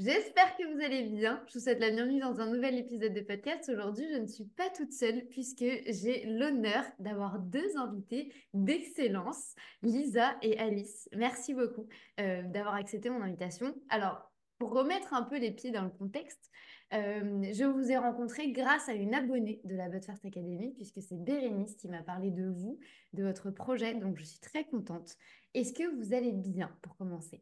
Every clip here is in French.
J'espère que vous allez bien. Je vous souhaite la bienvenue dans un nouvel épisode de podcast. Aujourd'hui, je ne suis pas toute seule puisque j'ai l'honneur d'avoir deux invités d'excellence, Lisa et Alice. Merci beaucoup d'avoir accepté mon invitation. Alors, pour remettre un peu les pieds dans le contexte, je vous ai rencontré grâce à une abonnée de la But First Academy puisque c'est Bérénice qui m'a parlé de vous, de votre projet. Donc, je suis très contente. Est-ce que vous allez bien pour commencer?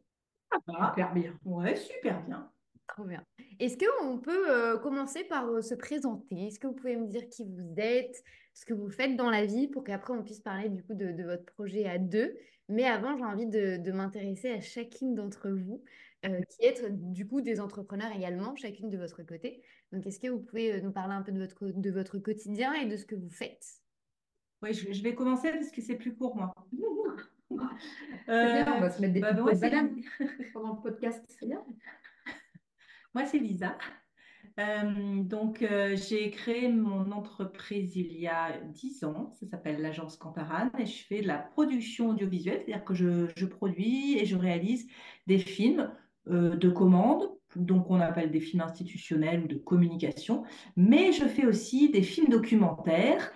Super bien. Ouais, super bien. Trop bien. Est-ce qu'on peut commencer par se présenter? Est-ce que vous pouvez me dire qui vous êtes, ce que vous faites dans la vie pour qu'après on puisse parler du coup de votre projet à deux. Mais avant, j'ai envie de m'intéresser à chacune d'entre vous, qui êtes du coup des entrepreneurs également, chacune de votre côté. Donc, est-ce que vous pouvez nous parler un peu de de votre quotidien et de ce que vous faites? Oui, je vais commencer parce que c'est plus court, moi. C'est bien, on va se mettre des petites Moi, pots de banane pendant le podcast, c'est bien. moi, c'est Lisa. J'ai créé mon entreprise il y a 10 ans. Ça s'appelle l'agence Cantarane et je fais de la production audiovisuelle, c'est-à-dire que je produis et je réalise des films de commande, donc on appelle des films institutionnels ou de communication, mais je fais aussi des films documentaires,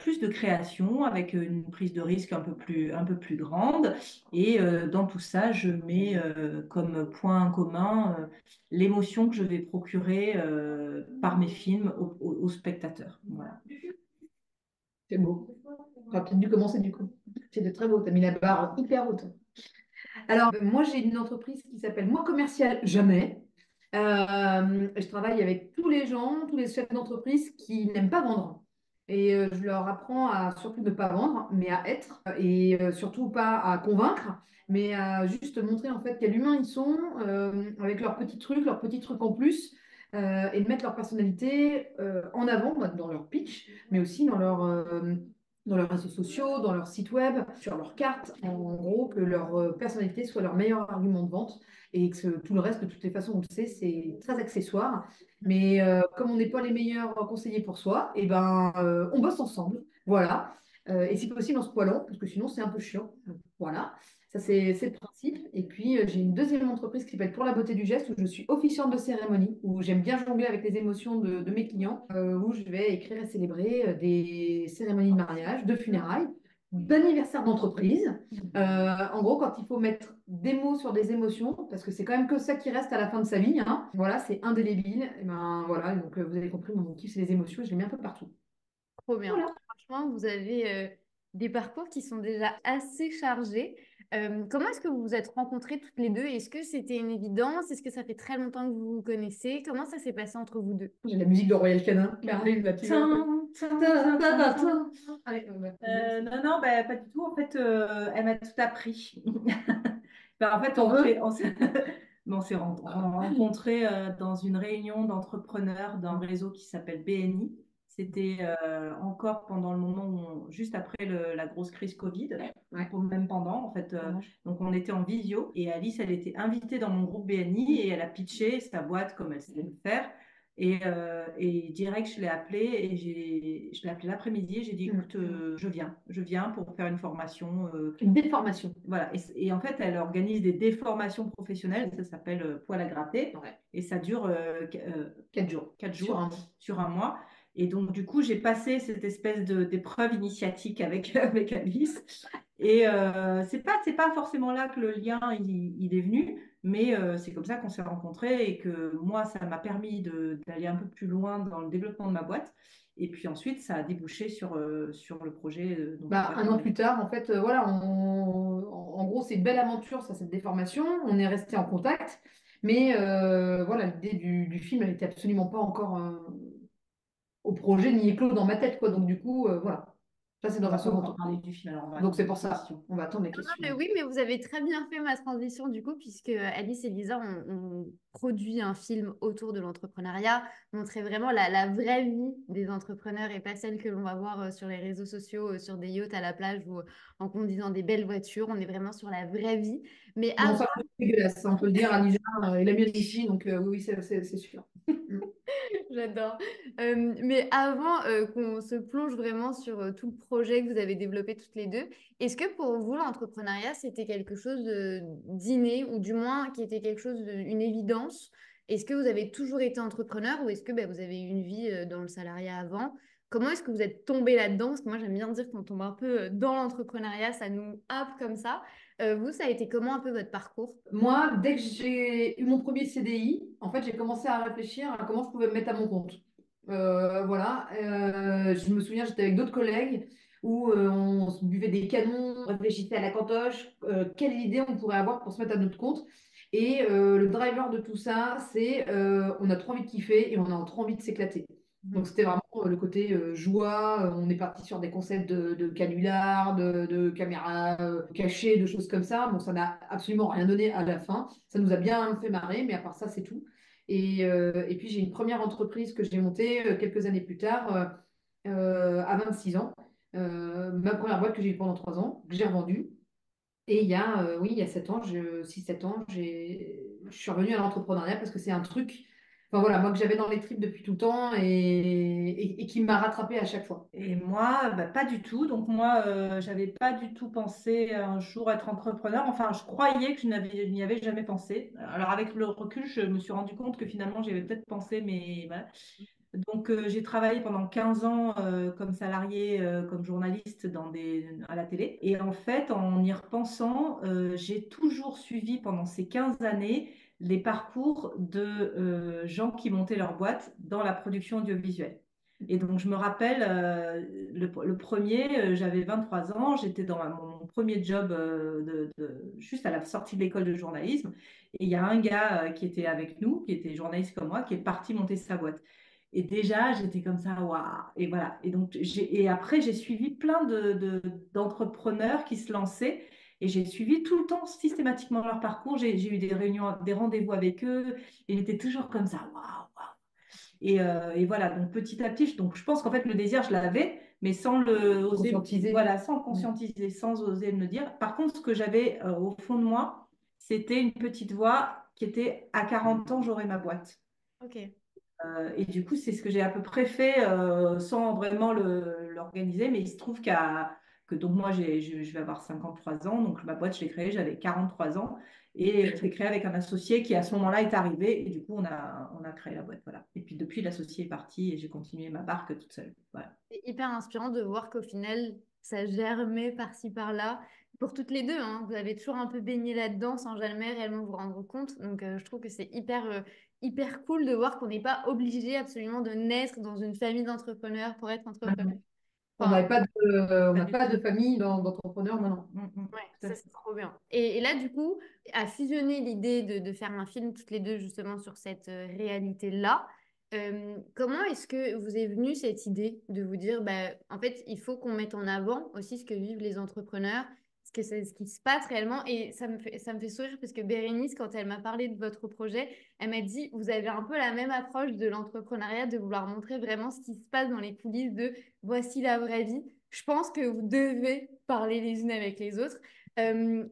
plus de création avec une prise de risque un peu plus grande. Et dans tout ça, je mets comme point commun l'émotion que je vais procurer par mes films aux spectateurs. Voilà. C'est beau. On aurait peut-être dû commencer du coup. C'est de très beau, tu as mis la barre hyper haute. Alors, moi, j'ai une entreprise qui s'appelle Moi Commercial Jamais. Je travaille avec tous les gens, tous les chefs d'entreprise qui n'aiment pas vendre. Et je leur apprends à surtout ne pas vendre, mais à être. Et surtout pas à convaincre, mais à juste montrer en fait quels humains ils sont, avec leurs petits trucs en plus, et de mettre leur personnalité en avant bah, dans leur pitch, mais aussi dans leurs réseaux sociaux, dans leur site web, sur leur carte, en gros, que leur personnalité soit leur meilleur argument de vente et que tout le reste, de toutes les façons, on le sait, c'est très accessoire. Mais comme on n'est pas les meilleurs conseillers pour soi, et ben, on bosse ensemble. Voilà. Et si possible en se poilant, parce que sinon, c'est un peu chiant. Voilà. Ça, c'est le principe. Et puis, j'ai une deuxième entreprise qui s'appelle Pour la beauté du geste, où je suis officiante de cérémonie, où j'aime bien jongler avec les émotions de mes clients, où je vais écrire et célébrer des cérémonies de mariage, de funérailles, d'anniversaire d'entreprise. En gros, quand il faut mettre des mots sur des émotions, parce que c'est quand même que ça qui reste à la fin de sa vie, hein, voilà, c'est indélébile. Et ben voilà, donc vous avez compris, mon kiff, c'est les émotions, et je les mets un peu partout. Trop bien. Voilà. Franchement, vous avez des parcours qui sont déjà assez chargés. Comment est-ce que vous vous êtes rencontrées toutes les deux? Est-ce que c'était une évidence? Est-ce que ça fait très longtemps que vous vous connaissez? Comment ça s'est passé entre vous deux? J'ai la musique de Royal Canin qui arrive là, tu vois. Tin, tin, tin, Ta, ta, tin, ta, tin. ta. Allez, Non, non, bah, pas du tout. En fait, elle m'a tout appris. En fait, t'en veux? on s'est rencontrés dans une réunion d'entrepreneurs d'un réseau qui s'appelle BNI. C'était encore pendant le moment juste après la grosse crise Covid, Ouais. ou même pendant, en fait. Donc, on était en visio et Alice, elle était invitée dans mon groupe BNI et elle a pitché sa boîte comme elle savait le faire. Et direct, je l'ai appelée et je l'ai appelée l'après-midi et j'ai dit, écoute, je viens pour faire une formation. Une déformation. Voilà. Et en fait, elle organise des déformations professionnelles, ça s'appelle poil à gratter, Ouais. et ça dure 4 jours. 4 jours Sur un mois. sur un mois. Et donc, du coup, j'ai passé cette espèce d'épreuve initiatique avec, avec Alice. Et c'est pas forcément là que le lien il est venu, mais c'est comme ça qu'on s'est rencontrés et que moi, ça m'a permis d'aller un peu plus loin dans le développement de ma boîte. Et puis ensuite, ça a débouché sur le projet dont on Bah, va un an parler. plus tard, en fait, voilà, en gros, c'est une belle aventure, ça, cette déformation. On est resté en contact, mais voilà, l'idée du film, elle n'était absolument pas encore au projet ni éclos dans ma tête, quoi. Donc, du coup, voilà, ça, c'est On dans un va pas second encore temps. parler du film, alors on va Donc, attendre c'est pour les ça, questions. on va attendre les Non, mais questions. oui, mais vous avez très bien fait ma transition du coup, puisque Alice et Lisa ont produit un film autour de l'entrepreneuriat, montrer vraiment la vraie vie des entrepreneurs et pas celle que l'on va voir sur les réseaux sociaux, sur des yachts à la plage ou en conduisant des belles voitures. On est vraiment sur la vraie vie. Mais Non, avant, ça, c'est dégueulasse, ça, on peut le dire. Alisa, il a mieux d'ici, donc oui, oui, c'est sûr. J'adore. Mais avant qu'on se plonge vraiment sur tout le projet que vous avez développé toutes les deux, est-ce que pour vous, l'entrepreneuriat, c'était quelque chose d'inné ou du moins qui était quelque chose d'une évidence? Est-ce que vous avez toujours été entrepreneur ou est-ce que vous avez eu une vie dans le salariat avant? Comment est-ce que vous êtes tombé là-dedans? Parce que moi, j'aime bien dire qu'on tombe un peu dans l'entrepreneuriat, ça nous happe comme ça. Vous, ça a été comment un peu votre parcours? Moi, dès que j'ai eu mon premier CDI, en fait, j'ai commencé à réfléchir à comment je pouvais me mettre à mon compte. Voilà. Je me souviens, j'étais avec d'autres collègues où on se buvait des canons, on réfléchissait à la cantoche, quelle idée on pourrait avoir pour se mettre à notre compte. Et le driver de tout ça, c'est on a trop envie de kiffer et on a trop envie de s'éclater. Donc c'était vraiment le côté joie. On est parti sur des concepts de canulars, de caméras cachées, de choses comme ça. Bon, ça n'a absolument rien donné à la fin. Ça nous a bien fait marrer, mais à part ça, c'est tout. Et puis j'ai une première entreprise que j'ai montée quelques années plus tard, à 26 ans. Ma première boîte que j'ai eue pendant 3 ans, que j'ai revendue. Et oui, il y a 7 ans, 6-7 ans, je suis revenue à l'entrepreneuriat parce que c'est un truc, enfin voilà, moi que j'avais dans les tripes depuis tout le temps et qui m'a rattrapée à chaque fois. Et moi, pas du tout. Donc moi, j'avais pas du tout pensé un jour être entrepreneur. Enfin, je croyais que je n'y avais jamais pensé. Alors avec le recul, je me suis rendu compte que finalement, j'y avais peut-être pensé, mais voilà. Donc j'ai travaillé pendant 15 ans comme salarié, comme journaliste à la télé. Et en fait, en y repensant, j'ai toujours suivi pendant ces 15 années les parcours de gens qui montaient leur boîte dans la production audiovisuelle. Et donc, je me rappelle, le premier, j'avais 23 ans, j'étais dans mon premier job juste à la sortie de l'école de journalisme. Et il y a un gars qui était avec nous, qui était journaliste comme moi, qui est parti monter sa boîte. Et déjà, j'étais comme ça, waouh! Et voilà. Et donc, et après, j'ai suivi plein d'entrepreneurs qui se lançaient. Et j'ai suivi tout le temps systématiquement leur parcours. J'ai eu des réunions, des rendez-vous avec eux. Et j'étais toujours comme ça, waouh, waouh. Et voilà, donc petit à petit, donc je pense qu'en fait le désir, je l'avais, mais sans le oser, Conscientiser. voilà, sans conscientiser, sans oser me le dire. Par contre, ce que j'avais au fond de moi, c'était une petite voix qui était à 40 ans, j'aurai ma boîte. Ok. Et du coup, c'est ce que j'ai à peu près fait sans vraiment l'organiser, mais il se trouve que donc moi, je vais avoir 53 ans, donc ma boîte, je l'ai créée, j'avais 43 ans, et je l'ai créée avec un associé qui, à ce moment-là, est arrivé, et du coup, on a créé la boîte, voilà. Et puis, depuis, l'associé est parti, et j'ai continué ma barque toute seule, voilà. C'est hyper inspirant de voir qu'au final, ça germait par-ci, par-là. Pour toutes les deux, hein, vous avez toujours un peu baigné là-dedans sans jamais réellement vous rendre compte. Donc, je trouve que c'est hyper cool de voir qu'on n'est pas obligé absolument de naître dans une famille d'entrepreneurs pour être entrepreneur. On Enfin, n'avait pas on Pas n'a du pas tout. de famille d'entrepreneurs, non, non. ouais, Tout à ça fait. c'est trop bien. Et là, du coup, à fusionner l'idée de faire un film toutes les deux justement sur cette réalité-là, comment est-ce que vous est venue cette idée de vous dire, en fait, il faut qu'on mette en avant aussi ce que vivent les entrepreneurs, ce que c'est, ce qui se passe réellement. Et ça me fait sourire parce que Bérénice, quand elle m'a parlé de votre projet, elle m'a dit, vous avez un peu la même approche de l'entrepreneuriat, de vouloir montrer vraiment ce qui se passe dans les coulisses de voici la vraie vie. Je pense que vous devez parler les unes avec les autres.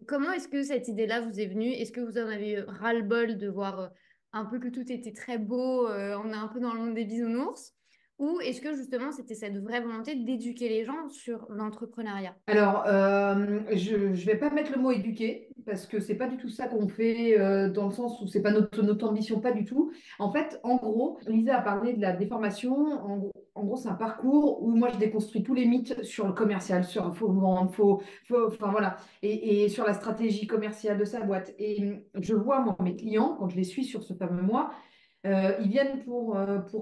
Comment est-ce que cette idée-là vous est venue? Est-ce que vous en avez ras-le-bol de voir un peu que tout était très beau, on est un peu dans le monde des bisounours? Ou est-ce que justement c'était cette vraie volonté d'éduquer les gens sur l'entrepreneuriat? Alors, je ne vais pas mettre le mot éduquer parce que c'est pas du tout ça qu'on fait dans le sens où c'est pas notre ambition, pas du tout. En fait, en gros, Lisa a parlé de la déformation. En gros, c'est un parcours où moi je déconstruis tous les mythes sur le commercial, sur il faut vendre, enfin voilà, et sur la stratégie commerciale de sa boîte. Et je vois moi mes clients quand je les suis sur ce fameux mois. Ils viennent pour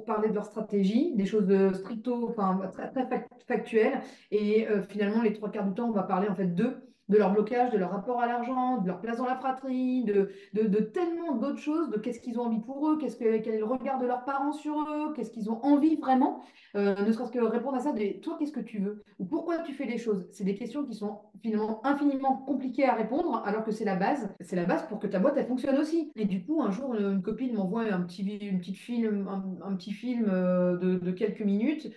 parler de leur stratégie, des choses de stricto, enfin très factuelles. Et finalement, les trois quarts du temps, on va parler en fait d'eux, de leur blocage, de leur rapport à l'argent, de leur place dans la fratrie, de tellement d'autres choses, de qu'est-ce qu'ils ont envie pour eux, quel est le regard de leurs parents sur eux, qu'est-ce qu'ils ont envie vraiment. Ne serait-ce que répondre à ça, toi, qu'est-ce que tu veux? Ou pourquoi tu fais les choses? C'est des questions qui sont finalement infiniment compliquées à répondre, alors que c'est la base. C'est la base pour que ta boîte, elle fonctionne aussi. Et du coup, un jour, une copine m'envoie un petit film de quelques minutes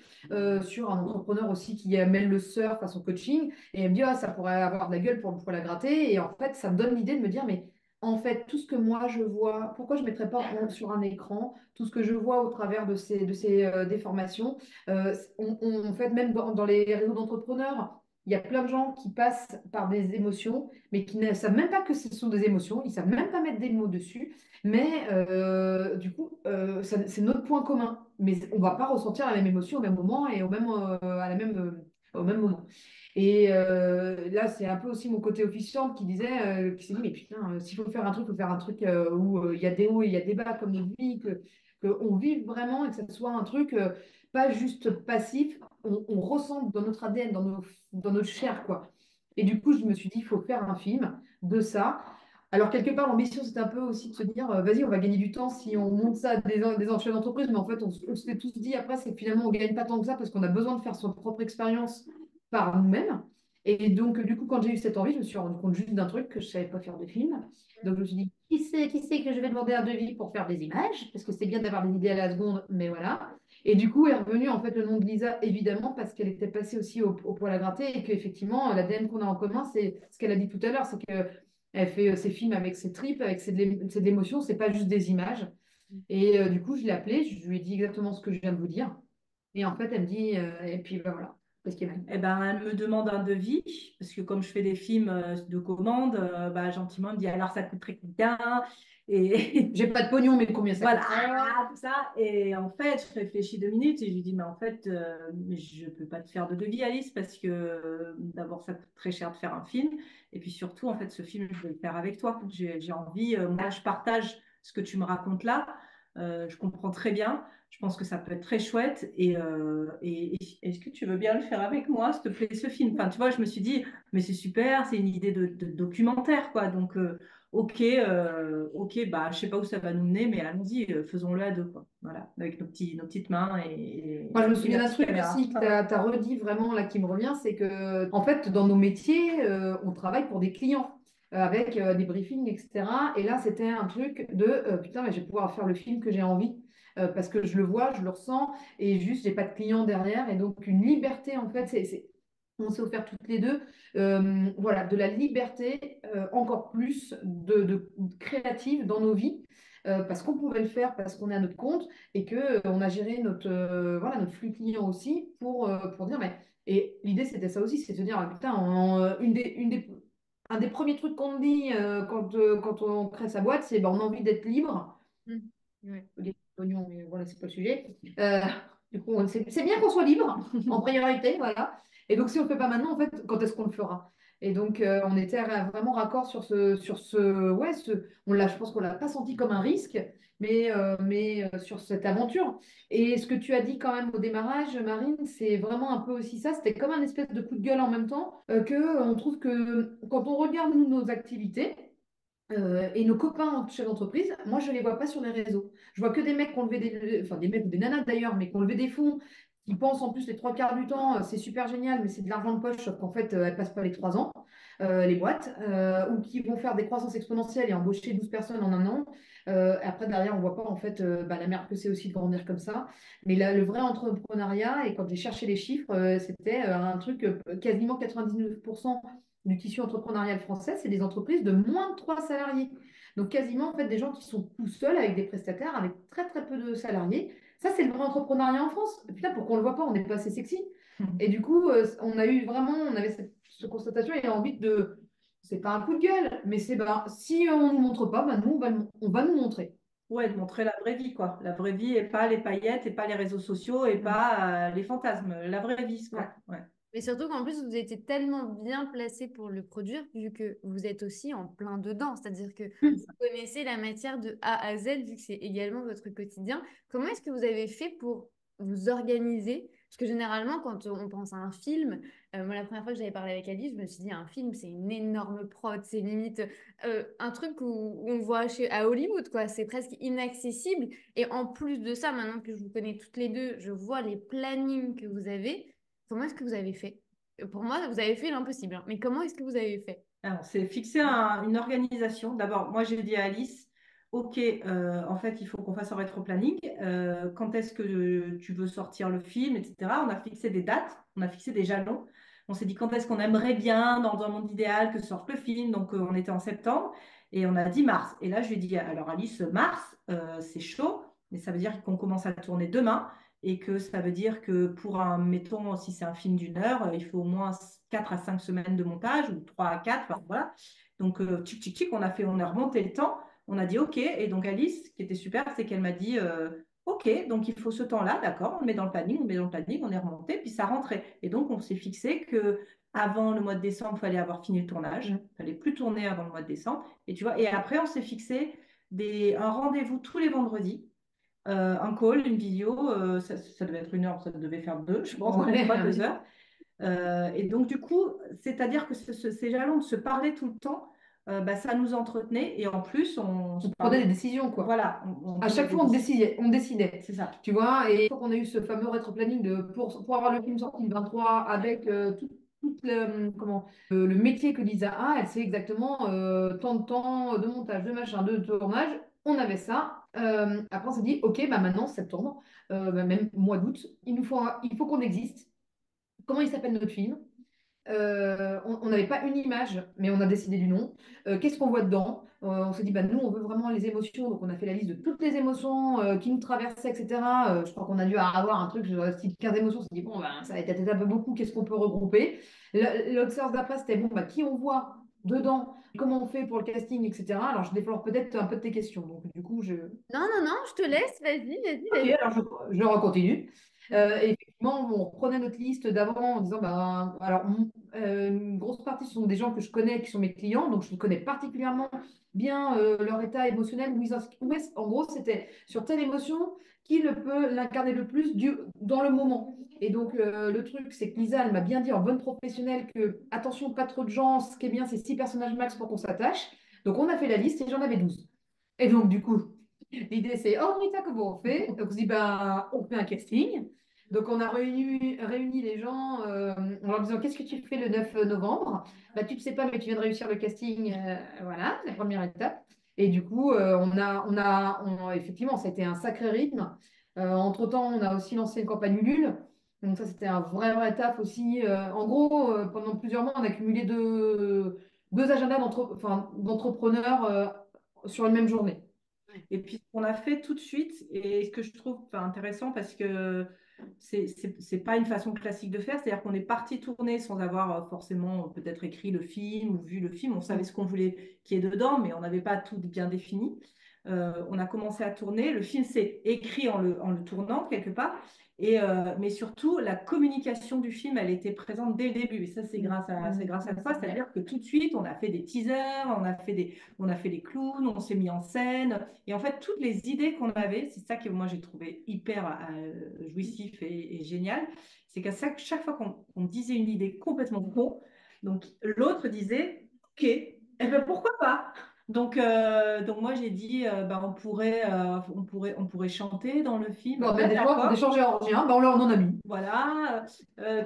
sur un entrepreneur aussi qui mêle le surf à son coaching. Et elle me dit, ah, ça pourrait avoir de la gueule pour la gratter. Et en fait, ça me donne l'idée de me dire, mais en fait, tout ce que moi je vois, pourquoi je ne mettrais pas sur un écran tout ce que je vois au travers de ces déformations? En fait, même dans les réseaux d'entrepreneurs, il y a plein de gens qui passent par des émotions, mais qui ne savent même pas que ce sont des émotions, ils ne savent même pas mettre des mots dessus. Mais du coup, c'est notre point commun. Mais on ne va pas ressentir la même émotion au même moment et au même moment. Et là, c'est un peu aussi mon côté officiant qui s'est dit, mais putain, s'il faut faire un truc, il faut faire un truc où il y a des hauts et il y a des bas comme notre vie, qu'on vive vraiment et que ce soit un truc pas juste passif, on ressent dans notre ADN, dans notre chair, quoi. Et du coup, je me suis dit, il faut faire un film de ça. Alors, quelque part, l'ambition, c'était un peu aussi de se dire, vas-y, on va gagner du temps si on monte ça des enchères d'entreprise. Mais en fait, on s'était tous dit après, c'est que finalement, on ne gagne pas tant que ça parce qu'on a besoin de faire son propre expérience par nous-mêmes. Et donc, du coup, quand j'ai eu cette envie, je me suis rendu compte juste d'un truc, que je ne savais pas faire de film. Donc, je me suis dit, qui c'est que je vais demander un devis pour faire des images? Parce que c'est bien d'avoir des idées à la seconde, mais voilà. Et du coup, est revenu en fait le nom de Lisa, évidemment, parce qu'elle était passée aussi au poil à gratter et qu'effectivement, l'ADN qu'on a en commun, c'est ce qu'elle a dit tout à l'heure, c'est qu'elle fait ses films avec ses tripes, avec c'est de l'émotion, c'est pas juste des images. Et du coup, je l'ai appelée, je lui ai dit exactement ce que je viens de vous dire. Et en fait, elle me dit, et puis ben, voilà, qu'est-ce qu'elle m'a dit. Eh ben, elle me demande un devis, parce que comme je fais des films de commande, bah, gentiment, elle me dit alors ça coûterait combien? Et J'ai pas de pognon, mais combien ça voilà, coûte? tout ça. Et en fait, je réfléchis 2 minutes et je lui dis, mais en fait, mais je ne peux pas te faire de devis, Alice, parce que d'abord, ça coûte très cher de faire un film. Et puis surtout, en fait, ce film, je vais le faire avec toi. J'ai envie, moi, je partage ce que tu me racontes là. Je comprends très bien. Je pense que ça peut être très chouette. Et est-ce que tu veux bien le faire avec moi, s'il te plaît, ce film? Enfin, tu vois, je me suis dit, mais c'est super, c'est une idée de documentaire, quoi. Donc, ok, bah, je sais pas où ça va nous mener, mais allons-y, faisons-le à deux, quoi. Voilà, avec nos petites mains Moi, je me et souviens la d'un petite truc caméra. aussi que tu as redit vraiment là qui me revient, c'est que en fait, dans nos métiers, on travaille pour des clients avec des briefings, etc. Et là, c'était un truc de putain, mais je vais pouvoir faire le film que j'ai envie parce que je le vois, je le ressens et juste, j'ai pas de client derrière. Et donc, une liberté, en fait, on s'est offert toutes les deux, voilà, de la liberté encore plus de créative dans nos vies. Parce qu'on pouvait le faire, parce qu'on est à notre compte et que on a géré voilà, notre flux client aussi pour dire, mais. Et l'idée, c'était ça aussi, c'est de se dire, ah, putain, un des premiers trucs qu'on dit quand on crée sa boîte, c'est ben, on a envie d'être libre. Mm. Ouais. Les oignons, mais voilà, c'est pas le sujet. Du coup, c'est bien qu'on soit libre en priorité, voilà. Et donc, si on ne le fait pas maintenant, en fait, quand est-ce qu'on le fera? Et donc, on était vraiment raccord ouais, je pense qu'on l'a pas senti comme un risque, mais sur cette aventure. Et ce que tu as dit quand même au démarrage, Marine, c'est vraiment un peu aussi ça. C'était comme un espèce de coup de gueule en même temps, on trouve que quand on regarde nous, nos activités, et nos copains chefs d'entreprise, moi, je ne les vois pas sur les réseaux. Je vois que des mecs qui ont levé enfin des mecs ou des nanas d'ailleurs, mais qui ont levé des fonds, qui pensent en plus les trois quarts du temps, c'est super génial, mais c'est de l'argent de poche, sauf qu'en fait, elles ne passent pas les 3 ans, les boîtes, ou qui vont faire des croissances exponentielles et embaucher 12 personnes en un an. Après, derrière, on ne voit pas en fait bah, la merde que c'est aussi de grandir comme ça. Mais là, le vrai entrepreneuriat, et quand j'ai cherché les chiffres, c'était un truc quasiment 99% du tissu entrepreneurial français, c'est des entreprises de moins de 3 salariés. Donc quasiment en fait des gens qui sont tout seuls avec des prestataires, avec très très peu de salariés. Ça, c'est le vrai entrepreneuriat en France. Putain, pour qu'on ne le voit pas, on n'est pas assez sexy. Et du coup, on avait cette constatation et envie c'est pas un coup de gueule, mais c'est ben, si on ne nous montre pas, ben, nous, on va nous montrer. Ouais, de montrer la vraie vie, quoi. La vraie vie et pas les paillettes et pas les réseaux sociaux et pas les fantasmes. La vraie vie, Ouais. quoi. Ouais. Mais surtout qu'en plus, vous étiez tellement bien placé pour le produire, vu que vous êtes aussi en plein dedans. C'est-à-dire que vous connaissez la matière de A à Z, vu que c'est également votre quotidien. Comment est-ce que vous avez fait pour vous organiser? Parce que généralement, quand on pense à un film, moi, la première fois que j'avais parlé avec Ali, je me suis dit, un film, c'est une énorme prod, c'est limite un truc où on voit à Hollywood, quoi. C'est presque inaccessible. Et en plus de ça, maintenant que je vous connais toutes les deux, je vois les plannings que vous avez. Comment est-ce que vous avez fait? Pour moi, vous avez fait l'impossible, hein. Mais comment est-ce que vous avez fait? Alors, c'est fixer une organisation. D'abord, moi, j'ai dit à Alice, OK, en fait, il faut qu'on fasse un rétro-planning. Quand est-ce que tu veux sortir le film, etc. On a fixé des dates, on a fixé des jalons. On s'est dit quand est-ce qu'on aimerait bien, dans un monde idéal, que sorte le film. Donc, on était en septembre. Et on a dit mars. Et là, je lui ai dit, alors Alice, mars, c'est chaud, mais ça veut dire qu'on commence à tourner demain et que ça veut dire que pour un, mettons, si c'est un film d'1 heure, il faut au moins 4 à 5 semaines de montage ou 3 à 4, enfin, voilà. Donc, tic, tic, tic, on a remonté le temps, on a dit OK. Et donc, Alice, ce qui était super, c'est qu'elle m'a dit OK, donc il faut ce temps-là, d'accord, on le met dans le planning, on le met dans le planning, on est remonté, puis ça rentrait. Et donc, on s'est fixé que avant le mois de décembre, il fallait avoir fini le tournage, il ne fallait plus tourner avant le mois de décembre. Et tu vois, et après, on s'est fixé un rendez-vous tous les vendredis, un call, une vidéo, ça devait être 1 heure, ça devait faire 2, je pense, Ouais, pas ouais. 2 heures. Et donc, du coup, c'est-à-dire que ces jalons de se parler tout le temps, bah, ça nous entretenait et en plus, on se On prenait parlait. des décisions, quoi. Voilà, on À prenait chaque des fois, on décisions. décidait, on décidait. C'est ça. Tu vois, et une fois qu'on a eu ce fameux rétro-planning pour avoir le film sorti le 23 avec tout le métier que Lisa a, elle sait exactement tant de temps de montage, de machin, de tournage. On avait ça. Après, on s'est dit, OK, bah maintenant, septembre, même mois d'août, il faut qu'on existe. Comment il s'appelle notre film? On n'avait pas une image, mais on a décidé du nom. Qu'est-ce qu'on voit dedans? On s'est dit, bah, nous, on veut vraiment les émotions. Donc, on a fait la liste de toutes les émotions qui nous traversaient, etc. Je crois qu'on a dû avoir un truc, genre, style 15 émotions. On s'est dit, bon, bah, ça va être peut-être un peu beaucoup. Qu'est-ce qu'on peut regrouper? L'autre séance d'après, c'était, bon, bah, qui on voit dedans? Comment on fait pour le casting, etc. Alors, je déplore peut-être un peu de tes questions. Donc, du coup, je... Non, non, non, je te laisse, vas-y, vas-y, Ok, vas-y. alors je recontinue. Et effectivement, on prenait notre liste d'avant en disant, bah, alors, une grosse partie, ce sont des gens que je connais, qui sont mes clients, donc je connais particulièrement bien leur état émotionnel. En gros, c'était sur telle émotion qui peut l'incarner le plus dans le moment. Et donc, le truc, c'est que Lisa, elle m'a bien dit en bonne professionnelle que, attention, pas trop de gens, ce qui est bien, c'est 6 personnages max pour qu'on s'attache. Donc, on a fait la liste et j'en avais 12. Et donc, du coup, l'idée, c'est, oh, Rita, comment on fait? Donc, on se dit, ben, on fait un casting. Donc, on a réuni les gens en leur disant, qu'est-ce que tu fais le 9 novembre? Bah, tu ne sais pas, mais tu viens de réussir le casting. Voilà, la première étape. Et du coup, effectivement, ça a été un sacré rythme. Entre-temps, on a aussi lancé une campagne Ulule. Donc, ça, c'était un vrai taf aussi. En gros, pendant plusieurs mois, on a cumulé deux agendas d'entrepreneurs sur une même journée. Et puis, ce qu'on a fait tout de suite, et ce que je trouve intéressant parce que c'est pas une façon classique de faire, c'est-à-dire qu'on est parti tourner sans avoir forcément peut-être écrit le film ou vu le film. On savait ce qu'on voulait qu'il y ait dedans, mais on n'avait pas tout bien défini. On a commencé à tourner. Le film s'est écrit en le tournant quelque part. Mais surtout, la communication du film, elle était présente dès le début. Et ça, c'est grâce à toi. C'est-à-dire que tout de suite, on a fait des teasers, on a fait des clowns, on s'est mis en scène. Et en fait, toutes les idées qu'on avait, c'est ça que moi j'ai trouvé hyper jouissif et génial, c'est qu'à chaque fois qu'on disait une idée complètement con, donc l'autre disait, OK, eh ben pourquoi pas? Donc moi j'ai dit, bah, on pourrait chanter dans le film. Bon, mais Ah, des d'accord. chants géorgiens, ben on en a mis. Voilà,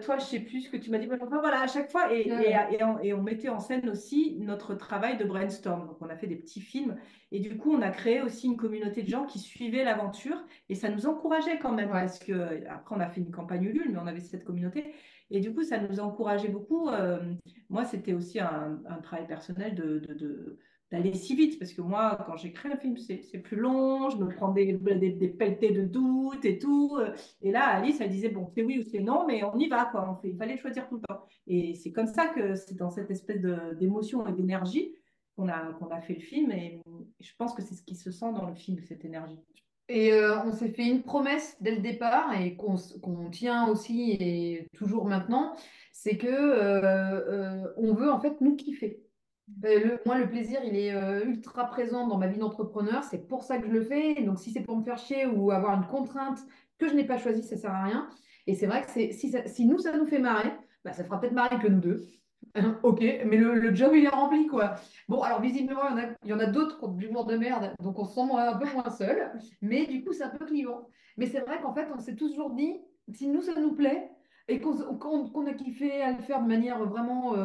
toi, je sais plus ce que tu m'as dit, mais enfin voilà, à chaque fois, et on mettait en scène aussi notre travail de brainstorm. Donc, on a fait des petits films, et du coup, on a créé aussi une communauté de gens qui suivaient l'aventure, et ça nous encourageait quand même, Ouais. parce que après, on a fait une campagne Ulule, mais on avait cette communauté, et du coup, ça nous encourageait beaucoup. Moi, c'était aussi un travail personnel d'aller si vite, parce que moi, quand j'écris un film, c'est plus long, je me prends des pelletées de doutes et tout. Et là, Alice, elle disait, bon, c'est oui ou c'est non, mais on y va, quoi. Il fallait choisir tout le temps. Et c'est comme ça que c'est dans cette espèce d'émotion et d'énergie qu'on a fait le film. Et je pense que c'est ce qui se sent dans le film, cette énergie. Et on s'est fait une promesse dès le départ et qu'on tient aussi et toujours maintenant, c'est que on veut en fait nous kiffer. Moi, le plaisir, il est ultra présent dans ma vie d'entrepreneur. C'est pour ça que je le fais. Donc, si c'est pour me faire chier ou avoir une contrainte que je n'ai pas choisie, ça sert à rien. Et c'est vrai que si nous, ça nous fait marrer, bah, ça fera peut-être marrer que nous deux. Ok, mais le job, il est rempli, quoi. Bon, alors visiblement, il y en a d'autres qui ont de l'humour de merde, donc on se sent un peu moins seul. Mais du coup, c'est un peu clivant. Mais c'est vrai qu'en fait, on s'est toujours dit, si nous, ça nous plaît, et qu'on a kiffé à le faire de manière vraiment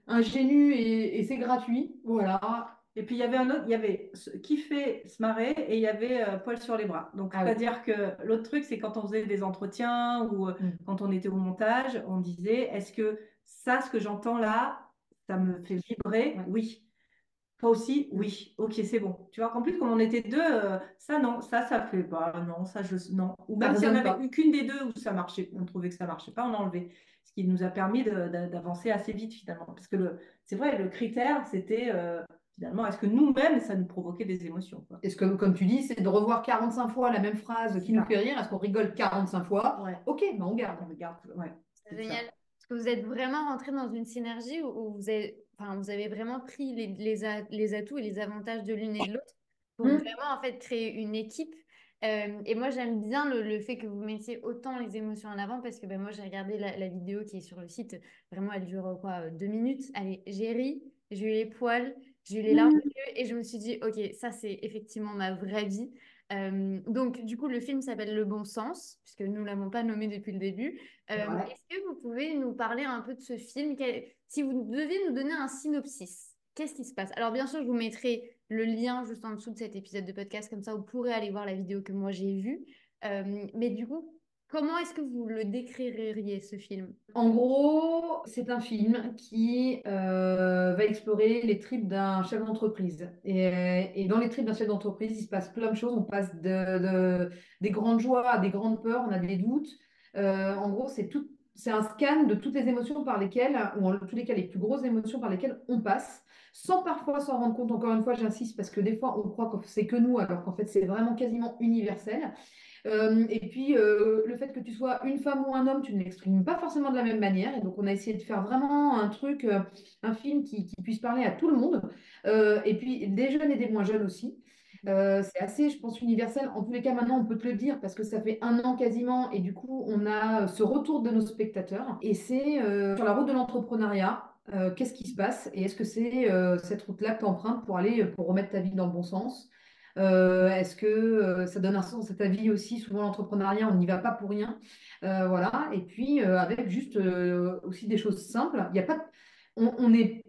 ingénue et c'est gratuit, voilà. Et puis, il y avait un autre, il y avait kiffer, se marrer, et il y avait poil sur les bras. Donc, Ah oui. c'est-à-dire que l'autre truc, c'est quand on faisait des entretiens ou quand on était au montage, on disait, est-ce que ça, ce que j'entends là, ça me fait vibrer? Ouais. Oui. Toi aussi, oui, ok, c'est bon. Tu vois qu'en plus, comme on était deux, ça non, ça fait pas, non, non. Ou Ça même s'il y en résonne avait pas. eu qu'une des deux où ça marchait, on trouvait que ça marchait pas, on enlevait. Ce qui nous a permis d'avancer assez vite finalement. Parce que c'est vrai, le critère, c'était finalement, est-ce que nous-mêmes, ça nous provoquait des émotions, quoi. Est-ce que, comme tu dis, c'est de revoir 45 fois la même phrase C'est qui nous ça. fait rire? Est-ce qu'on rigole 45 fois? Ouais, Ok, ben on garde. on regarde, ouais, C'est c'est génial. ça. Parce que vous êtes vraiment rentré dans une synergie où vous avez, enfin, vous avez vraiment pris les atouts et les avantages de l'une et de l'autre pour Hmm. vraiment en fait créer une équipe. Et moi, j'aime bien le fait que vous mettiez autant les émotions en avant parce que ben, moi, j'ai regardé la vidéo qui est sur le site. Vraiment, elle dure quoi, 2 minutes. Allez, j'ai ri, j'ai eu les poils, j'ai eu les larmes aux Hmm. yeux et je me suis dit, ok, ça, c'est effectivement ma vraie vie. Donc, du coup, le film s'appelle Le Bon Sens, puisque nous ne l'avons pas nommé depuis le début. Ouais. Est-ce que vous pouvez nous parler un peu de ce film? Si vous deviez nous donner un synopsis, qu'est-ce qui se passe? Alors bien sûr, je vous mettrai le lien juste en dessous de cet épisode de podcast, comme ça vous pourrez aller voir la vidéo que moi j'ai vue. Mais du coup, comment est-ce que vous le décririez, ce film? En gros, c'est un film qui va explorer les tripes d'un chef d'entreprise. Et dans les tripes d'un chef d'entreprise, il se passe plein de choses. On passe des grandes joies à des grandes peurs, on a des doutes. En gros, c'est un scan de toutes les émotions par lesquelles, ou en tous les cas les plus grosses émotions par lesquelles on passe, sans parfois s'en rendre compte. Encore une fois, j'insiste, parce que des fois, on croit que c'est que nous, alors qu'en fait, c'est vraiment quasiment universel. Et puis, le fait que tu sois une femme ou un homme, tu ne l'exprimes pas forcément de la même manière. Et donc, on a essayé de faire vraiment un truc, un film qui puisse parler à tout le monde. Et puis, des jeunes et des moins jeunes aussi. C'est assez, je pense, universel. En tous les cas, maintenant, on peut te le dire parce que ça fait un an quasiment. Et du coup, on a ce retour de nos spectateurs. Et c'est sur la route de l'entrepreneuriat. Qu'est-ce qui se passe? Et est-ce que c'est cette route-là que tu empruntes pour aller, pour remettre ta vie dans le bon sens? Est-ce que ça donne un sens à ta vie aussi? Souvent, l'entrepreneuriat, on n'y va pas pour rien. Voilà. Et puis, avec juste aussi des choses simples. Il y a pas de-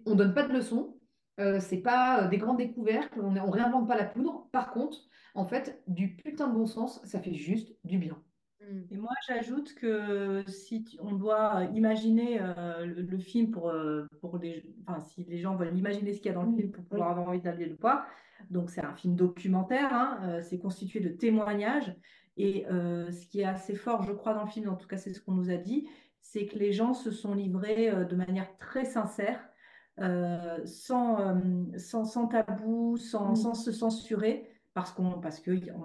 on donne pas de leçons. C'est pas des grandes découvertes. On réinvente pas la poudre. Par contre, en fait, du putain de bon sens, ça fait juste du bien. Hmm. Et moi, j'ajoute que si on doit imaginer le film pour enfin, si les gens veulent imaginer ce qu'il y a dans le film pour Oui. pouvoir avoir envie d'aller le voir, donc c'est un film documentaire, hein, c'est constitué de témoignages. Et ce qui est assez fort, je crois, dans le film, en tout cas, c'est ce qu'on nous a dit, c'est que les gens se sont livrés de manière très sincère, sans tabou, sans se censurer, parce qu'on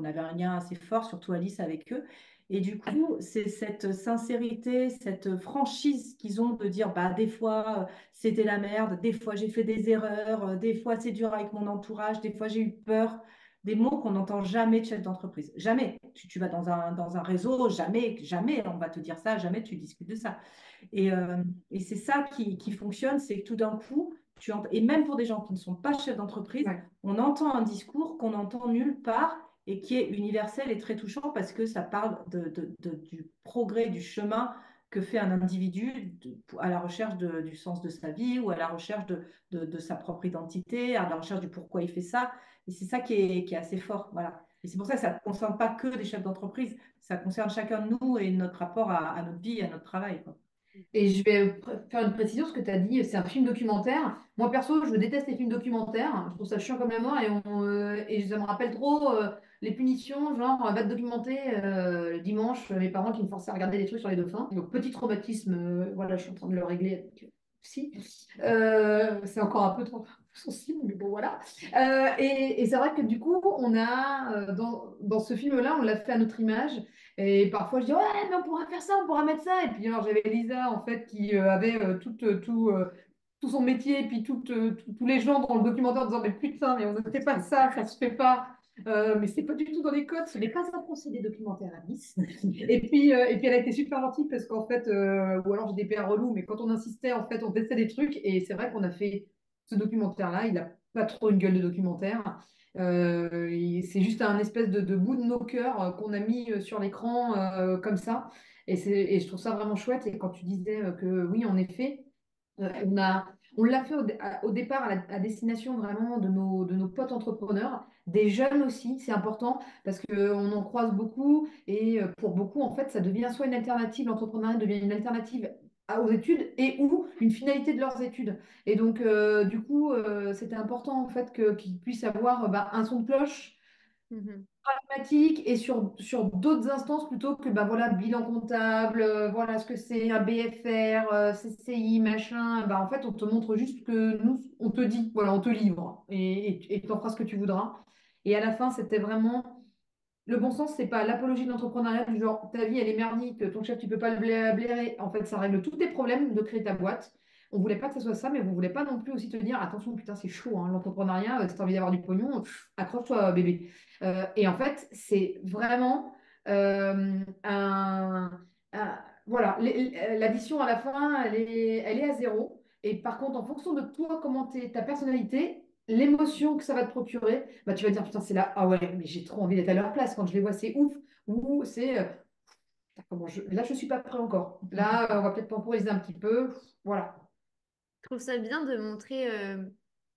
avait un lien assez fort, surtout Alice, avec eux. Et du coup, c'est cette sincérité, cette franchise qu'ils ont de dire, bah, des fois, c'était la merde, des fois, j'ai fait des erreurs, des fois, c'est dur avec mon entourage, des fois, j'ai eu peur. Des mots qu'on n'entend jamais de chef d'entreprise. Jamais. Tu vas dans un réseau, jamais, jamais on va te dire ça, jamais tu discutes de ça. Et c'est ça qui fonctionne, c'est que tout d'un coup, et même pour des gens qui ne sont pas chefs d'entreprise, Ouais. on entend un discours qu'on n'entend nulle part et qui est universel et très touchant parce que ça parle du progrès, du chemin que fait un individu à la recherche du sens de sa vie ou à la recherche de sa propre identité, à la recherche du pourquoi il fait ça. Et c'est ça qui est assez fort. Voilà. Et c'est pour ça que ça ne concerne pas que des chefs d'entreprise, ça concerne chacun de nous et notre rapport à notre vie et à notre travail, quoi. Et je vais faire une précision, ce que tu as dit, c'est un film documentaire. Moi, perso, je déteste les films documentaires. Je trouve ça chiant comme la mort et ça me rappelle trop les punitions, genre, va te documenter le dimanche, mes parents qui me forçaient à regarder des trucs sur les dauphins. Donc, petit traumatisme, voilà, je suis en train de le régler avec si. C'est encore un peu trop sensible, mais bon, voilà. Et c'est vrai que du coup, on a, dans ce film-là, on l'a fait à notre image. Et parfois, je dis, ouais, mais on pourra faire ça, on pourra mettre ça. Et puis, alors, j'avais Lisa, en fait, qui avait tout son métier, et puis tous les gens dans le documentaire en disant, mais putain, mais on ne fait pas ça, ça se fait pas. Mais c'est pas du tout dans les codes, ce n'est pas un procédé documentaire à Nice. Et puis, elle a été super gentille parce qu'en fait, ou alors j'ai des pères relous, mais quand on insistait, en fait, on testait des trucs. Et c'est vrai qu'on a fait ce documentaire-là. Il n'a pas trop une gueule de documentaire. C'est juste un espèce de bout de nos cœurs qu'on a mis sur l'écran comme ça. Et je trouve ça vraiment chouette. Et quand tu disais que oui, en effet, on l'a fait au départ à destination vraiment de nos potes entrepreneurs, des jeunes aussi, c'est important parce qu'on en croise beaucoup et pour beaucoup, en fait, ça devient soit une alternative, l'entrepreneuriat devient une alternative aux études et ou une finalité de leurs études. Et donc, du coup, c'était important en fait qu'ils puissent avoir un son de cloche Mhm. pragmatique et sur d'autres instances plutôt que voilà, bilan comptable, voilà ce que c'est un BFR, CCI, machin. En fait, on te montre juste que nous, on te dit, voilà, on te livre et tu en feras ce que tu voudras. Et à la fin, c'était vraiment. Le bon sens, c'est pas l'apologie de l'entrepreneuriat du genre ta vie elle est merdique, ton chef tu peux pas le blairer. En fait, ça règle tous tes problèmes de créer ta boîte. On voulait pas que ce soit ça, mais vous voulez pas non plus aussi te dire attention, putain, c'est chaud, hein, l'entrepreneuriat, si tu as envie d'avoir du pognon, accroche-toi, bébé. Et en fait, c'est vraiment voilà, l'addition à la fin, elle est à zéro. Et par contre, en fonction de toi, comment t'es, ta personnalité, l'émotion que ça va te procurer, tu vas dire, putain, c'est là, ah ouais, mais j'ai trop envie d'être à leur place. Quand je les vois, c'est ouf. Ou c'est, putain, là, je suis pas prêt encore. Là, on va peut-être temporiser un petit peu. Voilà. Je trouve ça bien de montrer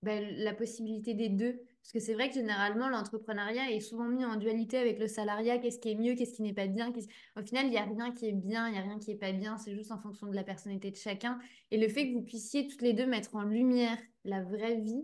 la possibilité des deux. Parce que c'est vrai que généralement, l'entrepreneuriat est souvent mis en dualité avec le salariat. Qu'est-ce qui est mieux, qu'est-ce qui n'est pas bien. Au final, il n'y a rien qui est bien, il n'y a rien qui est pas bien. C'est juste en fonction de la personnalité de chacun. Et le fait que vous puissiez toutes les deux mettre en lumière la vraie vie,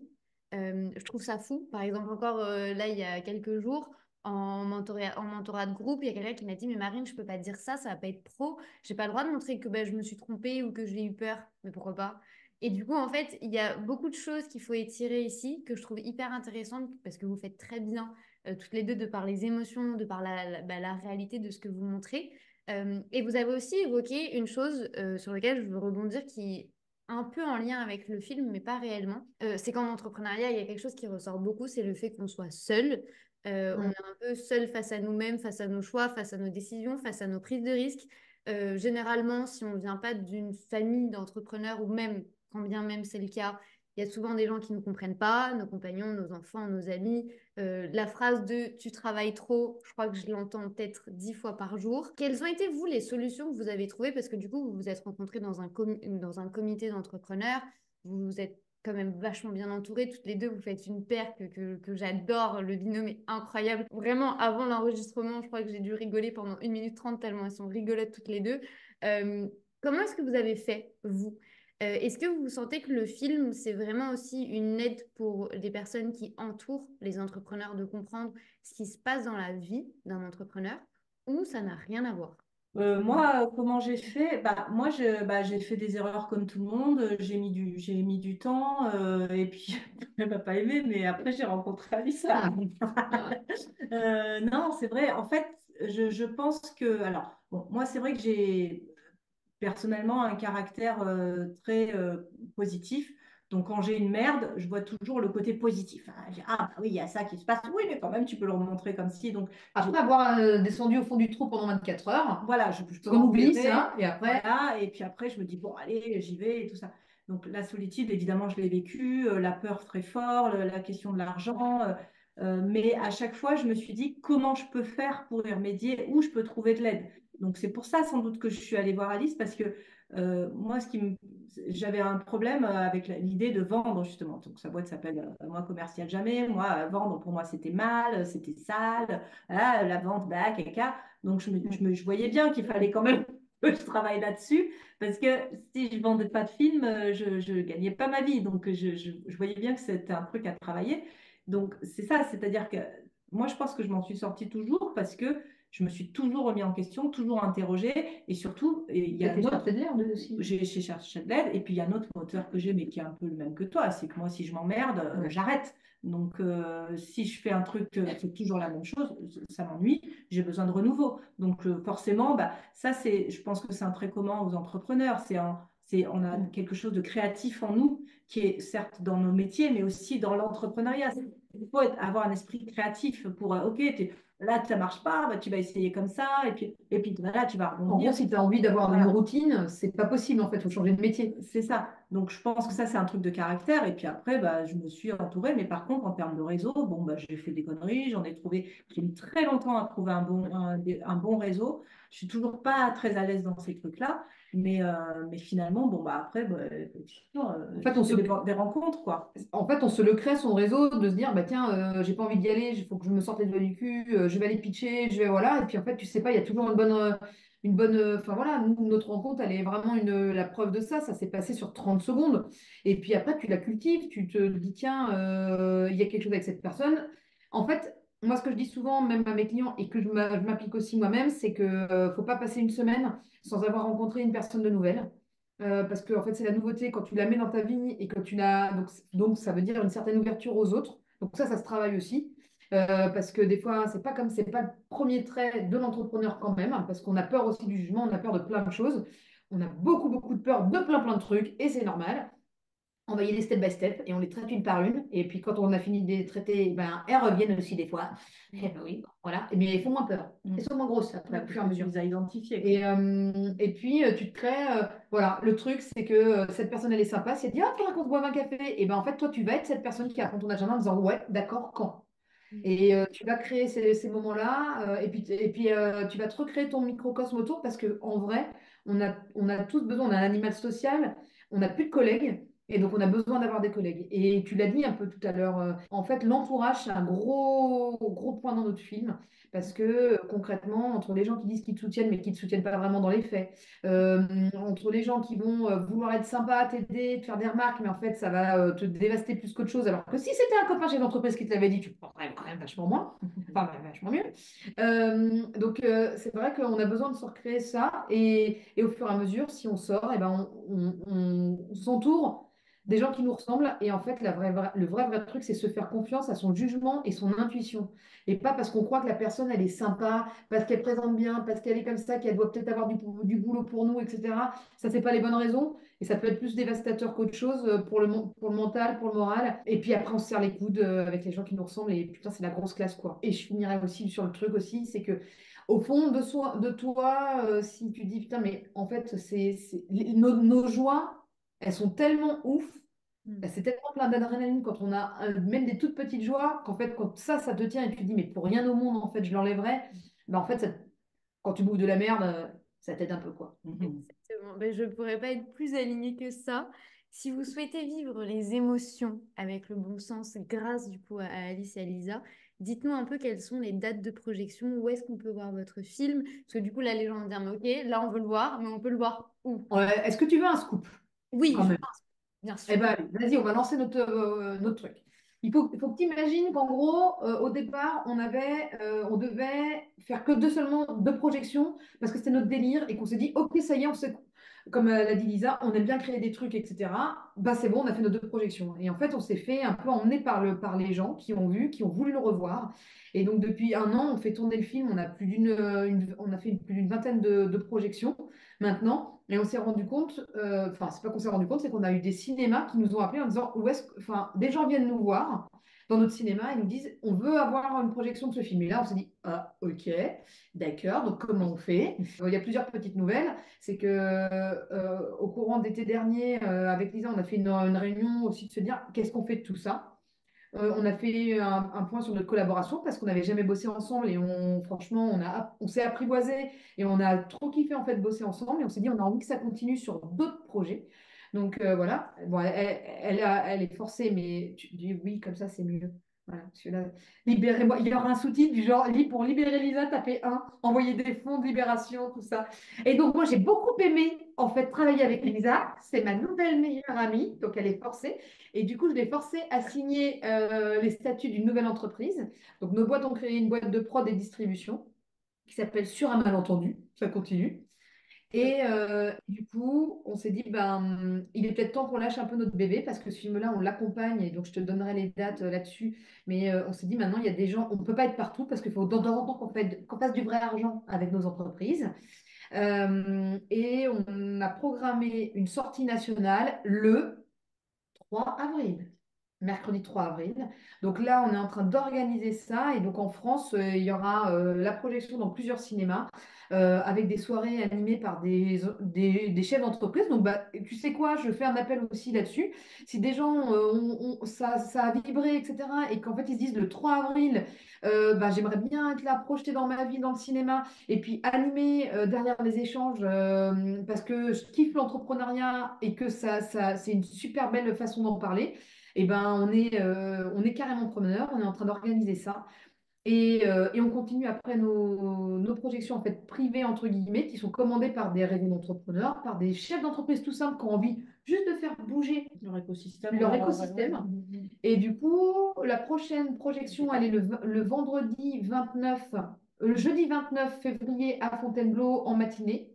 je trouve ça fou. Par exemple, encore là, il y a quelques jours, en mentorat de groupe, il y a quelqu'un qui m'a dit, mais Marine, je peux pas dire ça, ça va pas être pro. J'ai pas le droit de montrer que je me suis trompée ou que j'ai eu peur. Mais pourquoi pas? Et du coup, en fait, il y a beaucoup de choses qu'il faut étirer ici, que je trouve hyper intéressantes, parce que vous faites très bien, toutes les deux, de par les émotions, de par la réalité de ce que vous montrez. Et vous avez aussi évoqué une chose sur laquelle je veux rebondir, qui est un peu en lien avec le film, mais pas réellement. C'est qu'en entrepreneuriat, il y a quelque chose qui ressort beaucoup, c'est le fait qu'on soit seul. On Mm. est un peu seul face à nous-mêmes, face à nos choix, face à nos décisions, face à nos prises de risques. Généralement, si on ne vient pas d'une famille d'entrepreneurs ou même quand bien même c'est le cas, il y a souvent des gens qui ne comprennent pas, nos compagnons, nos enfants, nos amis. La phrase de tu travailles trop, je crois que je l'entends peut-être 10 fois par jour. Quelles ont été, vous, les solutions que vous avez trouvées? Parce que du coup, vous vous êtes rencontrés dans un comité d'entrepreneurs, vous vous êtes quand même vachement bien entourés. Toutes les deux, vous faites une paire que j'adore. Le binôme est incroyable. Vraiment, avant l'enregistrement, je crois que j'ai dû rigoler pendant 1 minute 30 tellement elles sont rigolotes toutes les deux. Euh, Comment est-ce que vous avez fait, vous? Est-ce que vous sentez que le film, c'est vraiment aussi une aide pour les personnes qui entourent les entrepreneurs de comprendre ce qui se passe dans la vie d'un entrepreneur ou ça n'a rien à voir? Moi, comment j'ai fait? Moi, j'ai fait des erreurs comme tout le monde. J'ai mis du temps. Et puis, elle m'a pas aimé, mais après, j'ai rencontré Alissa. Non, c'est vrai. En fait, je pense que. Alors, bon, moi, c'est vrai que j'ai personnellement un caractère très positif. Donc, quand j'ai une merde, je vois toujours le côté positif. Ah, bah oui, il y a ça qui se passe. Oui, mais quand même, tu peux le remontrer comme si. Donc, Après avoir descendu au fond du trou pendant 24 heures, voilà, je peux qu'on oublie respirer. ça, et après, Voilà, et puis après, je me dis, bon, allez, j'y vais et tout ça. Donc, la solitude, évidemment, je l'ai vécue, la peur très fort, la question de l'argent. Mais à chaque fois, je me suis dit, comment je peux faire pour y remédier, où je peux trouver de l'aide. Donc, c'est pour ça, sans doute, que je suis allée voir Alice, parce que moi, j'avais un problème avec l'idée de vendre, justement. Donc, sa boîte s'appelle Moi commercial jamais. Moi, vendre, pour moi, c'était mal, c'était sale. Voilà, la vente, bah, caca. Donc, je voyais bien qu'il fallait quand même que je travaille là-dessus, parce que si je vendais pas de films, je gagnais pas ma vie. Donc, je voyais bien que c'était un truc à travailler. Donc, c'est ça, c'est-à-dire que moi, je pense que je m'en suis sortie toujours parce que je me suis toujours remis en question, toujours interrogée, et surtout, il y a t'étais un autre, cherché de l'air aussi. j'ai cherché de l'aide, et puis il y a un autre moteur que j'ai, mais qui est un peu le même que toi, c'est que moi, si je m'emmerde, Ouais. j'arrête. Donc, si je fais un truc, c'est toujours la même chose, ça m'ennuie, j'ai besoin de renouveau. Donc, forcément, ça, je pense que c'est un trait commun aux entrepreneurs. On a quelque chose de créatif en nous, qui est certes dans nos métiers, mais aussi dans l'entrepreneuriat. Il faut avoir un esprit créatif pour, OK, là, ça marche pas, tu vas essayer comme ça, et puis voilà, tu vas En gros, rebondir. si tu as envie d'avoir une Voilà. routine, c'est pas possible en fait, il faut changer de métier. C'est ça. Donc, je pense que ça, c'est un truc de caractère. Et puis après, je me suis entourée. Mais par contre, en termes de réseau, bon, j'ai fait des conneries. J'ai mis très longtemps à trouver un bon réseau. Je suis toujours pas très à l'aise dans ces trucs-là. Mais finalement, bon, après, effectivement, En fait, on c'est se, des rencontres, quoi. on se le crée son réseau de se dire, tiens, j'ai pas envie d'y aller, il faut que je me sorte les doigts du cul, je vais aller pitcher, je vais voilà. Et puis en fait, tu sais pas, il y a toujours une bonne. Enfin voilà, nous, notre rencontre, elle est vraiment la preuve de ça. Ça s'est passé sur 30 secondes. Et puis après, tu la cultives, tu te dis, tiens, il y a quelque chose avec cette personne. En fait, moi, ce que je dis souvent, même à mes clients, et que je m'applique aussi moi-même, c'est que faut pas passer une semaine sans avoir rencontré une personne de nouvelle. Parce que en fait, c'est la nouveauté quand tu la mets dans ta vie et que tu l'as. Donc, ça veut dire une certaine ouverture aux autres. Donc, ça se travaille aussi. Parce que des fois, c'est pas le premier trait de l'entrepreneur quand même, hein, parce qu'on a peur aussi du jugement, on a peur de plein de choses. On a beaucoup, beaucoup de peur de plein, plein de trucs, et c'est normal. On va y aller step by step et on les traite une par une. Et puis quand on a fini de les traiter, ben, elles reviennent aussi des fois. Et ben oui, bon, voilà. Mais elles font moins peur. Elles sont moins grosses après, au fur et à Parce que tu mesure. les as identifiés. Et puis, tu te crées. Voilà, le truc, c'est que cette personne, elle est sympa. Si elle dit, ah, faudrait qu'on se boive un café, et ben en fait, toi, tu vas être cette personne qui apprend ton agenda en disant, ouais, d'accord, quand? Et tu vas créer ces moments-là, et puis tu vas te recréer ton microcosme autour parce que en vrai, on a tous besoin, on a un animal social, on n'a plus de collègues, et donc on a besoin d'avoir des collègues. Et tu l'as dit un peu tout à l'heure, en fait, l'entourage, c'est un gros, gros point dans notre film, parce que concrètement, entre les gens qui disent qu'ils te soutiennent, mais qui ne te soutiennent pas vraiment dans les faits, entre les gens qui vont vouloir être sympas, t'aider, te faire des remarques, mais en fait, ça va te dévaster plus qu'autre chose. Alors que si c'était un copain chef d'entreprise qui te l'avait dit, tu te prendrais quand même vachement moins, enfin vachement mieux. Donc, c'est vrai qu'on a besoin de se recréer ça. Et au fur et à mesure, si on sort, et ben, on s'entoure des gens qui nous ressemblent. Et en fait, le vrai truc, c'est se faire confiance à son jugement et son intuition. Et pas parce qu'on croit que la personne, elle est sympa, parce qu'elle présente bien, parce qu'elle est comme ça, qu'elle doit peut-être avoir du boulot pour nous, etc. Ça, c'est pas les bonnes raisons. Et ça peut être plus dévastateur qu'autre chose pour le mental, pour le moral. Et puis après, on se serre les coudes avec les gens qui nous ressemblent. Et putain, c'est la grosse classe, quoi. Et je finirai aussi sur le truc aussi, c'est que au fond de toi, si tu dis, putain, mais en fait, nos joies, elles sont tellement ouf. Mm. Ben, c'est tellement plein d'adrénaline quand on a même des toutes petites joies qu'en fait, quand ça te tient et tu te dis, mais pour rien au monde, en fait, je l'enlèverais. Ben, en fait, quand tu bouffes de la merde, ça t'aide un peu, quoi. Exactement. Ben, je ne pourrais pas être plus alignée que ça. Si vous souhaitez vivre les émotions avec le bon sens grâce du coup à Alice et à Lisa, dites-nous un peu quelles sont les dates de projection, où est-ce qu'on peut voir votre film? Parce que du coup, là, les gens vont dire, mais ok, là, on veut le voir, mais on peut le voir où? Ouais, est-ce que tu veux un scoop, Oui, quand je même? pense, bien Eh sûr. ben, allez, vas-y, on va lancer notre truc. Il faut que tu imagines qu'en gros, au départ, on devait faire que seulement deux projections parce que c'était notre délire et qu'on s'est dit, OK, ça y est, comme l'a dit Lisa, on aime bien créer des trucs, etc. Bah, c'est bon, on a fait nos deux projections. Et en fait, on s'est fait un peu emmener par les gens qui ont vu, qui ont voulu le revoir. Et donc, depuis un an, on fait tourner le film. On a on a fait plus d'une vingtaine de projections maintenant. Et on s'est rendu compte, enfin, c'est pas qu'on s'est rendu compte, c'est qu'on a eu des cinémas qui nous ont appelés en disant, enfin, des gens viennent nous voir dans notre cinéma et nous disent, on veut avoir une projection de ce film. Et là, on s'est dit, ah, ok, d'accord, donc comment on fait? Il y a plusieurs petites nouvelles. C'est que au courant d'été dernier, avec Lisa, on a fait une réunion aussi de se dire, qu'est-ce qu'on fait de tout ça? On a fait un point sur notre collaboration parce qu'on n'avait jamais bossé ensemble et franchement, on s'est apprivoisé et on a trop kiffé en fait bosser ensemble et on s'est dit on a envie que ça continue sur d'autres projets. Donc voilà, bon, elle est forcée, mais tu dis oui, comme ça c'est mieux. Voilà, celui-là, libérez-moi. Il y aura un sous-titre du genre pour libérer Lisa, tapez un, envoyer des fonds de libération, tout ça. Et donc moi j'ai beaucoup aimé en fait travailler avec Lisa. C'est ma nouvelle meilleure amie, donc elle est forcée. Et du coup, je l'ai forcé à signer les statuts d'une nouvelle entreprise. Donc, nos boîtes ont créé une boîte de prod et distribution qui s'appelle Sur un malentendu. Ça continue. Et du coup, on s'est dit, ben, il est peut-être temps qu'on lâche un peu notre bébé parce que ce film-là, on l'accompagne. Et donc, je te donnerai les dates là-dessus. Mais on s'est dit, maintenant, il y a des gens, on ne peut pas être partout parce qu'il faut de temps en temps qu'on fasse du vrai argent avec nos entreprises. Et on a programmé une sortie nationale le 3 avril. Mercredi 3 avril. Donc là, on est en train d'organiser ça. Et donc en France, il y aura la projection dans plusieurs cinémas avec des soirées animées par des chefs d'entreprise. Donc bah, tu sais quoi, je fais un appel aussi là-dessus. Si des gens, ça a vibré, etc. Et qu'en fait, ils se disent le 3 avril, bah, j'aimerais bien être là, projeté dans ma vie, dans le cinéma, et puis animer derrière les échanges parce que je kiffe l'entrepreneuriat et que c'est une super belle façon d'en parler. Eh ben, on est carrément preneur, on est en train d'organiser ça. Et on continue après nos projections en fait privées entre guillemets qui sont commandées par des réseaux d'entrepreneurs, par des chefs d'entreprise tout simples qui ont envie juste de faire bouger Leur écosystème. leur écosystème. Et du coup, la prochaine projection, elle est le vendredi 29, le jeudi 29 février à Fontainebleau en matinée.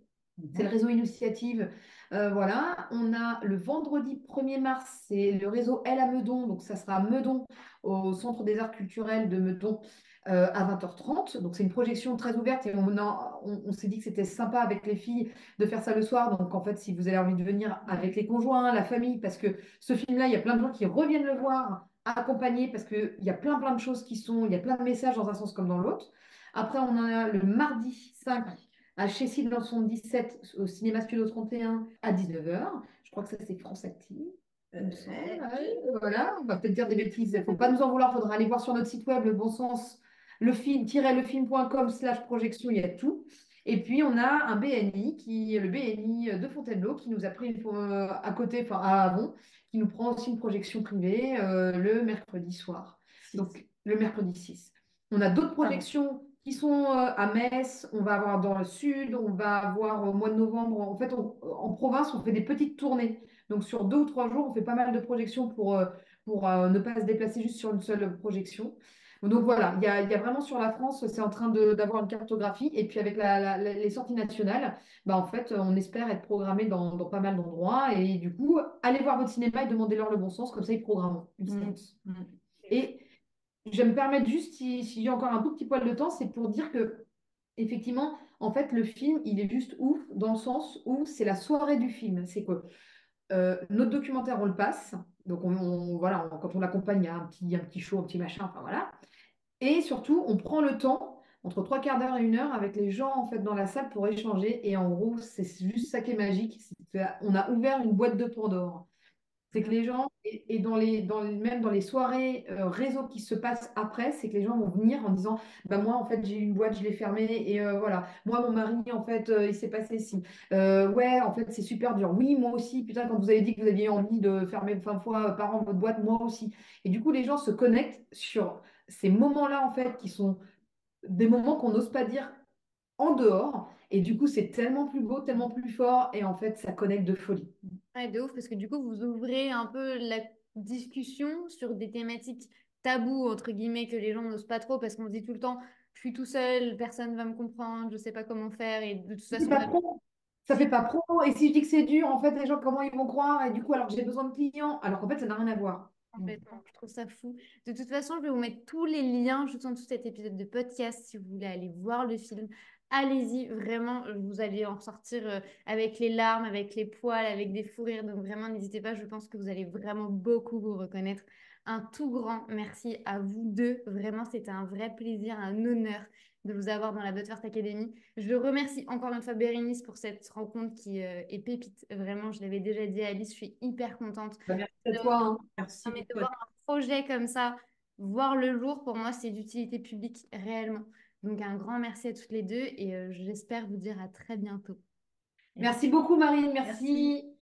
C'est le réseau Initiative. Voilà. On a le vendredi 1er mars, c'est le réseau Elle à Meudon. Donc, ça sera à Meudon, au Centre des Arts Culturels de Meudon, à 20h30. Donc, c'est une projection très ouverte et on s'est dit que c'était sympa avec les filles de faire ça le soir. Donc, en fait, si vous avez envie de venir avec les conjoints, la famille, parce que ce film-là, il y a plein de gens qui reviennent le voir accompagnés parce qu'il y a plein de choses il y a plein de messages dans un sens comme dans l'autre. Après, on en a le mardi 5 à Chessy dans son 17 au cinéma Studio 31 à 19h. Je crois que ça, c'est France Active. Il me semble. Voilà, on va peut-être dire des bêtises. Il ne faut pas nous en vouloir. Il faudra aller voir sur notre site web, le bon sens, lefilm.com/projection, il y a tout. Et puis, on a un BNI, le BNI de Fontainebleau, qui nous a pris à côté, enfin à Avon, qui nous prend aussi une projection privée le mercredi soir. Donc, le mercredi 6. On a d'autres projections qui sont à Metz, on va avoir dans le sud, on va avoir au mois de novembre. En fait, en province, on fait des petites tournées. Donc, sur 2 ou 3 jours, on fait pas mal de projections pour ne pas se déplacer juste sur une seule projection. Donc voilà, il y a vraiment sur la France, c'est en train d'avoir une cartographie. Et puis avec les sorties nationales, bah en fait, on espère être programmé dans pas mal d'endroits. Et du coup, allez voir votre cinéma et demandez-leur le bon sens, comme ça ils programment une séance. Et je vais me permettre juste, si j'ai encore un tout petit poil de temps, c'est pour dire que, effectivement, en fait, le film, il est juste ouf dans le sens où c'est la soirée du film. C'est que notre documentaire, on le passe. Donc, voilà, quand on l'accompagne, il y a un petit show, un petit machin, enfin voilà. Et surtout, on prend le temps, entre 3/4 d'heure et 1 heure, avec les gens en fait dans la salle pour échanger. Et en gros, c'est juste ça qui est magique. On a ouvert une boîte de Pandore. C'est que les gens, et même dans les soirées réseau qui se passent après, c'est que les gens vont venir en disant, bah moi en fait j'ai eu une boîte, je l'ai fermée et voilà. Moi mon mari en fait il s'est passé ci. Ouais en fait c'est super dur. Oui moi aussi. Putain quand vous avez dit que vous aviez envie de fermer 20 fois par an votre boîte, moi aussi. Et du coup les gens se connectent sur ces moments-là en fait qui sont des moments qu'on n'ose pas dire en dehors. Et du coup c'est tellement plus beau, tellement plus fort et en fait ça connecte de folie. Ouais, de ouf, parce que du coup, vous ouvrez un peu la discussion sur des thématiques tabous, entre guillemets, que les gens n'osent pas trop, parce qu'on se dit tout le temps, je suis tout seul, personne ne va me comprendre, je sais pas comment faire, et de toute C'est façon, pas même pro. Ça fait si pas pro. Et si je dis que c'est dur, en fait, les gens, comment ils vont croire? Et du coup, alors que j'ai besoin de clients, alors qu'en fait, ça n'a rien à voir. complètement, je trouve ça fou. De toute façon, je vais vous mettre tous les liens juste en dessous de cet épisode de podcast si vous voulez aller voir le film. Allez-y, vraiment, vous allez en sortir avec les larmes, avec les poils, avec des fous rires. Donc vraiment, n'hésitez pas, je pense que vous allez vraiment beaucoup vous reconnaître. Un tout grand merci à vous deux. Vraiment, c'était un vrai plaisir, un honneur de vous avoir dans la But First Academy. Je remercie encore une fois Bérénice pour cette rencontre qui est pépite. Vraiment, je l'avais déjà dit à Alice, je suis hyper contente. Bah, merci à toi, hein. Merci Non, mais de beaucoup. voir un projet comme ça, voir le jour, pour moi, c'est d'utilité publique réellement. Donc, un grand merci à toutes les deux et j'espère vous dire à très bientôt. Merci beaucoup, Marine. Merci. Merci.